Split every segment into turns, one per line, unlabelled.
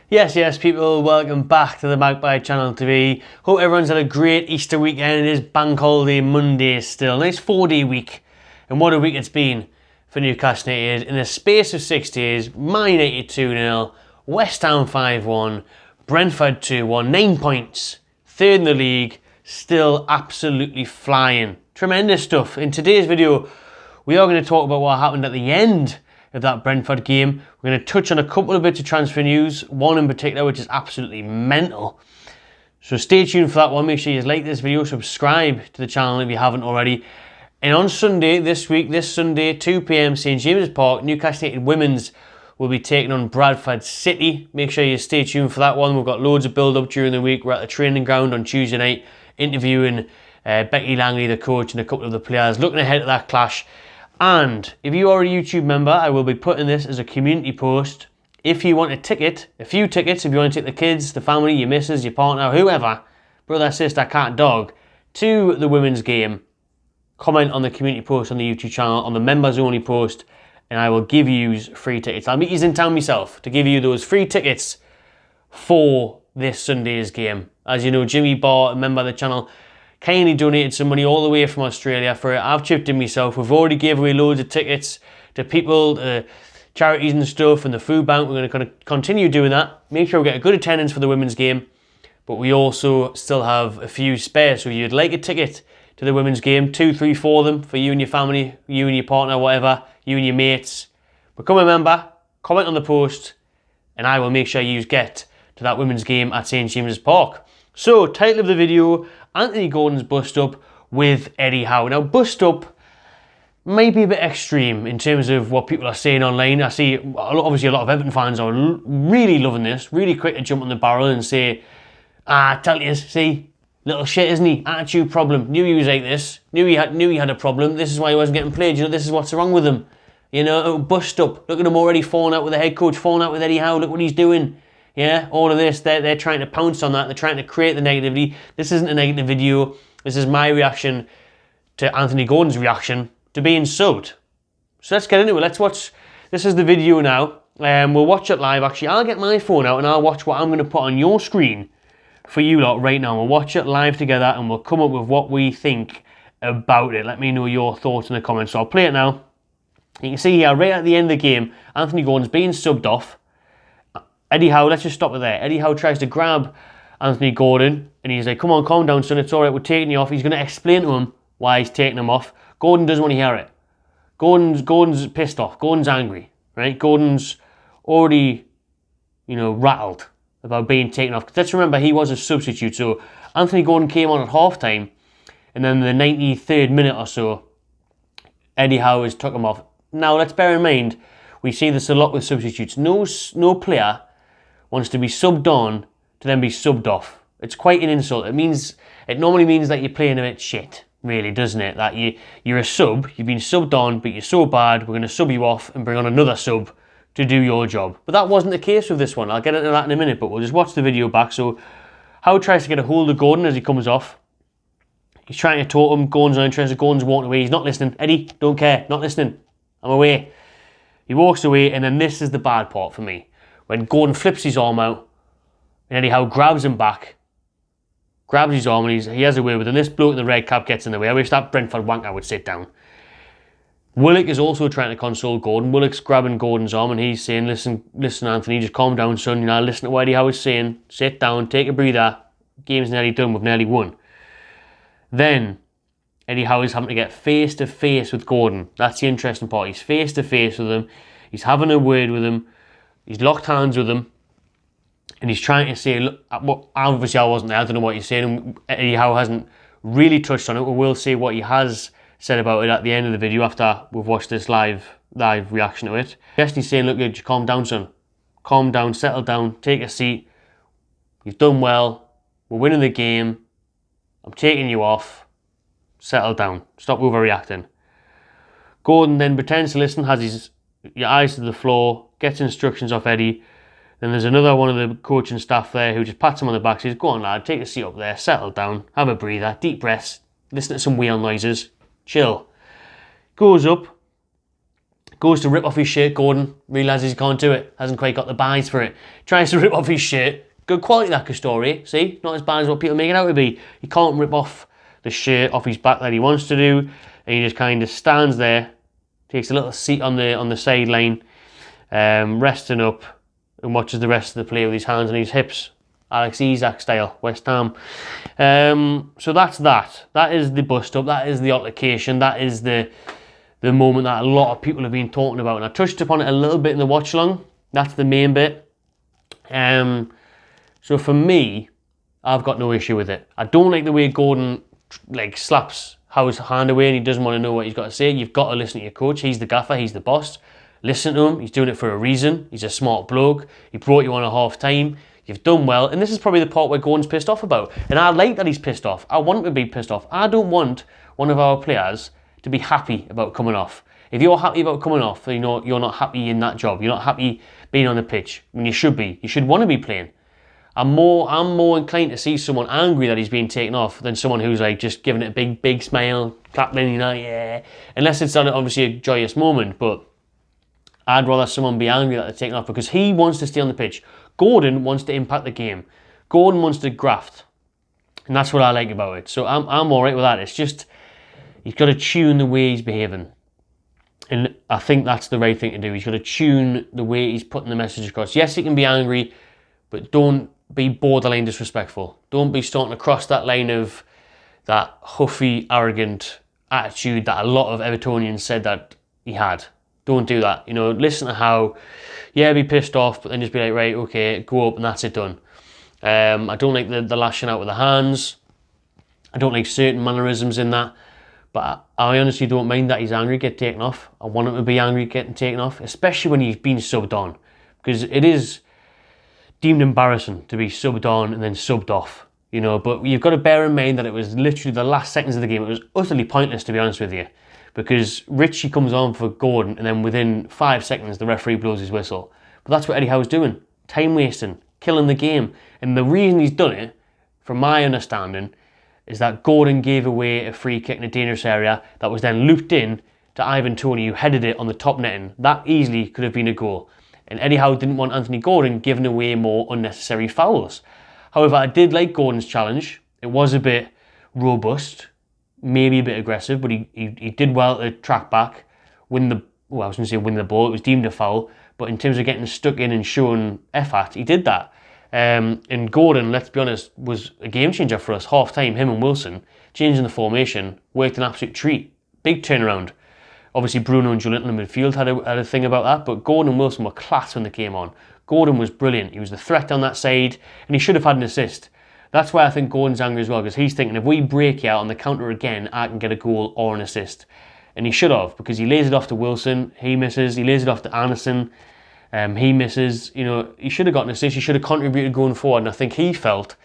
Yes, people, welcome back to the Magpie Channel TV. Hope everyone's had a great Easter weekend. It is Bank Holiday Monday still. Nice 4-day week. And what a week it's been for Newcastle United. In the space of 6 days, Man United 2-0, West Ham 5-1, Brentford 2-1, 9 points, third in the league, still absolutely flying. Tremendous stuff. In today's video, we are going to talk about what happened at the end of that Brentford game. We're going to touch on a couple of bits of transfer news, one in particular which is absolutely mental. So stay tuned for that one. Make sure you like this video, subscribe to the channel if you haven't already. And on Sunday, this Sunday, 2 PM, St James's Park, Newcastle United Women's will be taking on Bradford City. Make sure you stay tuned for that one. We've got loads of build-up during the week. We're at the training ground on Tuesday night, interviewing Becky Langley, the coach, and a couple of the players, looking ahead at that clash. And if you are a YouTube member, I will be putting this as a community post. If you want a ticket, a few tickets, if you want to take the kids, the family, your missus, your partner, whoever, brother, sister, cat, dog, to the women's game, comment on the community post on the YouTube channel, on the members only post, and I will give you free tickets. I'll meet you in town myself to give you those free tickets for this Sunday's game. As you know, Jimmy Barr, a member of the channel, kindly donated some money all the way from Australia for it. I've chipped in myself. We've already gave away loads of tickets to people, charities and stuff, and the food bank. We're going to continue doing that. Make sure we get a good attendance for the women's game. But we also still have a few spares. So if you'd like a ticket to the women's game, 2, 3, 4 of them for you and your family, you and your partner, whatever, you and your mates. Become a member, comment on the post, and I will make sure you get to that women's game at St James's Park. So, title of the video, Anthony Gordon's bust up with Eddie Howe. Now, bust up might be a bit extreme in terms of what people are saying online. I see, obviously, a lot of Everton fans are really loving this, really quick to jump on the barrel and say, tell you, see, little shit, isn't he? Attitude problem. Knew he was like this. Knew he had a problem. This is why he wasn't getting played. You know, this is what's wrong with him. You know, bust up. Look at him already falling out with the head coach, falling out with Eddie Howe. Look what he's doing. Yeah, all of this, they're trying to pounce on that. They're trying to create the negativity. This isn't a negative video. This is my reaction to Anthony Gordon's reaction to being subbed. So let's get into it. Let's watch. This is the video now. We'll watch it live. Actually, I'll get my phone out and I'll watch what I'm going to put on your screen for you lot right now. We'll watch it live together and we'll come up with what we think about it. Let me know your thoughts in the comments. So I'll play it now. You can see here, right at the end of the game, Anthony Gordon's being subbed off. Eddie Howe, let's just stop it there. Eddie Howe tries to grab Anthony Gordon and he's like, come on, calm down, son, it's all right, we're taking you off. He's going to explain to him why he's taking him off. Gordon doesn't want to hear it. Gordon's pissed off. Gordon's angry, right? Gordon's already, rattled about being taken off. Let's remember, he was a substitute. So Anthony Gordon came on at half-time and then the 93rd minute or so, Eddie Howe has took him off. Now, let's bear in mind, we see this a lot with substitutes. No player wants to be subbed on to then be subbed off. It's quite an insult. It normally means that you're playing a bit shit, really, doesn't it? That you're a sub, you've been subbed on, but you're so bad, we're going to sub you off and bring on another sub to do your job. But that wasn't the case with this one. I'll get into that in a minute, but we'll just watch the video back. So Howe tries to get a hold of Gordon as he comes off. He's trying to talk to him. Gordon's not interested. Gordon's walking away. He's not listening. Eddie, don't care. Not listening. I'm away. He walks away, and then this is the bad part for me. When Gordon flips his arm out, and Eddie Howe grabs him back, grabs his arm, and he has a way with him. This bloke in the red cap gets in the way. I wish that Brentford wanker would sit down. Willock is also trying to console Gordon. Willock's grabbing Gordon's arm, and he's saying, listen, Anthony, just calm down, son. Listen to what Eddie Howe is saying. Sit down, take a breather. Game's nearly done. We've nearly won. Then Eddie Howe is having to get face-to-face with Gordon. That's the interesting part. He's face-to-face with him. He's having a word with him. He's locked hands with him. And he's trying to say, look, obviously I wasn't there. I don't know what you're saying. Eddie Howe hasn't really touched on it. We will see what he has said about it at the end of the video after we've watched this live reaction to it. He's saying, look, just calm down, son. Calm down, settle down, take a seat. You've done well. We're winning the game. I'm taking you off. Settle down. Stop overreacting. Gordon then pretends to listen, has your eyes to the floor, gets instructions off Eddie. Then there's another one of the coaching staff there who just pats him on the back, says, go on lad, take a seat up there, settle down, have a breather, deep breaths, listen to some wheel noises, chill. Goes up, Goes to rip off his shirt, Gordon realises he can't do it, hasn't quite got the buys for it. Tries to rip off his shirt. Good quality, that Castore. See, not as bad as what people make it out to be. He can't rip off the shirt off his back that he wants to do, and he just kind of stands there, takes a little seat on the sideline, resting up, and watches the rest of the play with his hands on his hips. Alex Isak style, West Ham. So that's that. That is the bust-up. That is the altercation. That is the moment that a lot of people have been talking about. And I touched upon it a little bit in the watch-along. That's the main bit. So for me, I've got no issue with it. I don't like the way Gordon slaps Howe's hand away and he doesn't want to know what he's got to say. You've got to listen to your coach. He's the gaffer. He's the boss. Listen to him. He's doing it for a reason. He's a smart bloke. He brought you on at half-time. You've done well. And this is probably the part where Gordon's pissed off about. And I like that he's pissed off. I want him to be pissed off. I don't want one of our players to be happy about coming off. If you're happy about coming off, then you're not happy in that job. You're not happy being on the pitch when you should be. You should want to be playing. I'm more inclined to see someone angry that he's being taken off than someone who's just giving it a big smile, clapping, yeah. Unless it's obviously a joyous moment, but I'd rather someone be angry that they're taken off because he wants to stay on the pitch. Gordon wants to impact the game. Gordon wants to graft. And that's what I like about it. So I'm alright with that. It's just, he's got to tune the way he's behaving. And I think that's the right thing to do. He's got to tune the way he's putting the message across. Yes, he can be angry, but don't be borderline disrespectful. Don't be starting to cross that line of that huffy, arrogant attitude that a lot of Evertonians said that he had. Don't do that. Listen to Howe. Yeah, be pissed off, but then just be like, right, okay, go up and that's it done. I don't like the lashing out with the hands. I don't like certain mannerisms in that. But I honestly don't mind that he's angry, get taken off. I want him to be angry, getting taken off, especially when he's been subbed on. Because it is deemed embarrassing to be subbed on and then subbed off. But you've got to bear in mind that it was literally the last seconds of the game. It was utterly pointless, to be honest with you. Because Richie comes on for Gordon and then within 5 seconds the referee blows his whistle. But that's what Eddie Howe's doing. Time wasting, killing the game. And the reason he's done it, from my understanding, is that Gordon gave away a free kick in a dangerous area that was then looped in to Ivan Toney, who headed it on the top netting. That easily could have been a goal. And Eddie Howe didn't want Anthony Gordon giving away more unnecessary fouls. However, I did like Gordon's challenge. It was a bit robust, maybe a bit aggressive, but he did well to track back, win the ball. It was deemed a foul, but in terms of getting stuck in and showing effort, he did that. And Gordon, let's be honest, was a game changer for us. Half time, him and Wilson, changing the formation, worked an absolute treat. Big turnaround. Obviously, Bruno and Joelinton in midfield had a thing about that, but Gordon and Wilson were class when they came on. Gordon was brilliant. He was the threat on that side, and he should have had an assist. That's why I think Gordon's angry as well, because he's thinking, if we break you out on the counter again, I can get a goal or an assist. And he should have, because he lays it off to Wilson, he misses. He lays it off to Anderson, he misses. He should have got an assist. He should have contributed going forward, and I think he felt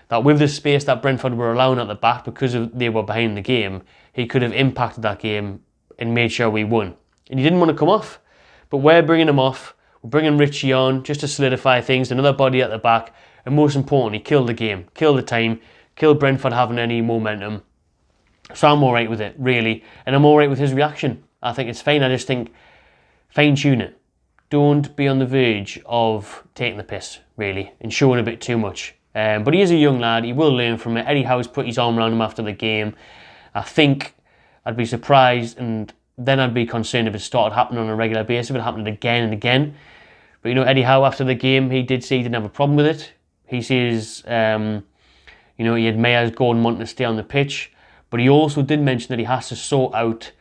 that with the space that Brentford were allowing at the back, because they were behind the game, he could have impacted that game and made sure we won. And he didn't want to come off. But we're bringing him off. We're bringing Richie on just to solidify things. Another body at the back. And most importantly, kill the game. Kill the time. Kill Brentford having any momentum. So I'm alright with it, really. And I'm alright with his reaction. I think it's fine. I just think, fine-tune it. Don't be on the verge of taking the piss, really, and showing a bit too much. But he is a young lad. He will learn from it. Eddie Howe's put his arm around him after the game. I think I'd be surprised, and then I'd be concerned if it started happening on a regular basis, if it happened again and again. But Eddie Howe, after the game, he did say he didn't have a problem with it. He says, he admires Gordon wanting to stay on the pitch, but he also did mention that he has to sort out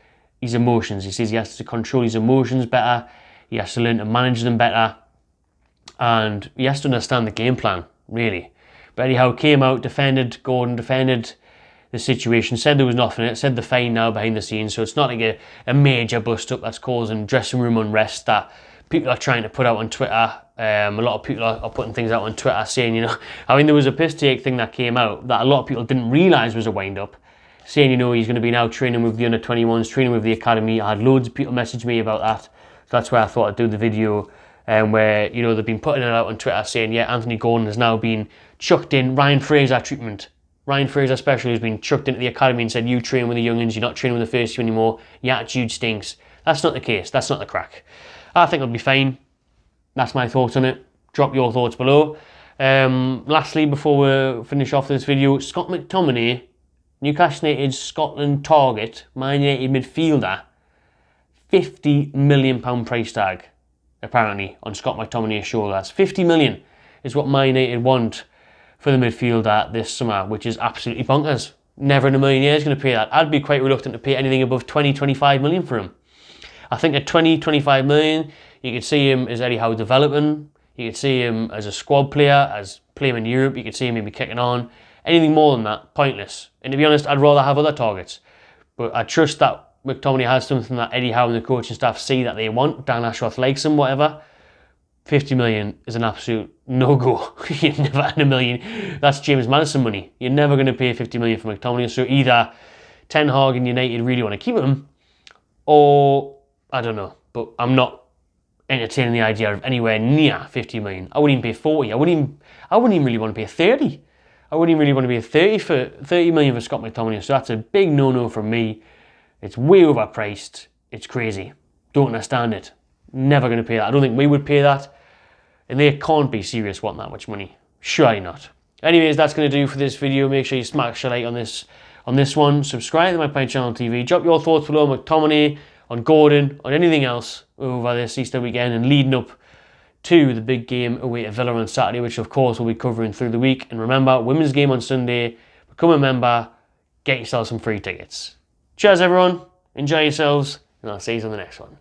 his emotions. He says he has to control his emotions better, he has to learn to manage them better, and he has to understand the game plan, really. But Eddie Howe came out, defended Gordon, defended the situation, said there was nothing in it, said they're fine now behind the scenes, so it's not like a major bust-up that's causing dressing room unrest that people are trying to put out on Twitter. A lot of people are putting things out on Twitter saying, there was a piss-take thing that came out that a lot of people didn't realise was a wind-up, saying, he's going to be now training with the under-21s, training with the academy. I had loads of people message me about that, so that's why I thought I'd do the video where, they've been putting it out on Twitter saying, yeah, Anthony Gordon has now been chucked in Ryan Fraser treatment. Ryan Fraser especially has been chucked into the academy and said, you train with the young'uns, you're not training with the first team anymore, your attitude stinks. That's not the case. That's not the crack. I think it'll be fine. That's my thoughts on it. Drop your thoughts below. Lastly, before we finish off this video, Scott McTominay, Newcastle United's Scotland target, Man United midfielder, £50 million price tag, apparently, on Scott McTominay's shoulders. 50 million is what Man United want for the midfielder this summer, which is absolutely bonkers. Never in a million years going to pay that. I'd be quite reluctant to pay anything above 20, 25 million for him. I think at 20, 25 million, you could see him as Eddie Howe developing. You could see him as a squad player, as playing in Europe. You could see him maybe kicking on. Anything more than that, pointless. And to be honest, I'd rather have other targets. But I trust that McTominay has something that Eddie Howe and the coaching staff see that they want. Dan Ashworth likes him, whatever. 50 million is an absolute no-go. You're never in a million. That's James Maddison money. You're never going to pay 50 million for McTominay. So either Ten Hag and United really want to keep him, or I don't know. But I'm not entertaining the idea of anywhere near 50 million. I wouldn't even pay 40. I wouldn't even really want to pay 30. I wouldn't even really want to pay 30 million for Scott McTominay. So that's a big no-no from me. It's way overpriced. It's crazy. Don't understand it. Never going to pay that. I don't think we would pay that. And they can't be serious wanting that much money. Surely not. Anyways, that's going to do for this video. Make sure you smash a like on this one. Subscribe to my channel TV. Drop your thoughts below on McTominay, on Gordon, on anything else over this Easter weekend and leading up to the big game away at Villa on Saturday, which of course we'll be covering through the week. And remember, women's game on Sunday. Become a member. Get yourself some free tickets. Cheers everyone. Enjoy yourselves. And I'll see you on the next one.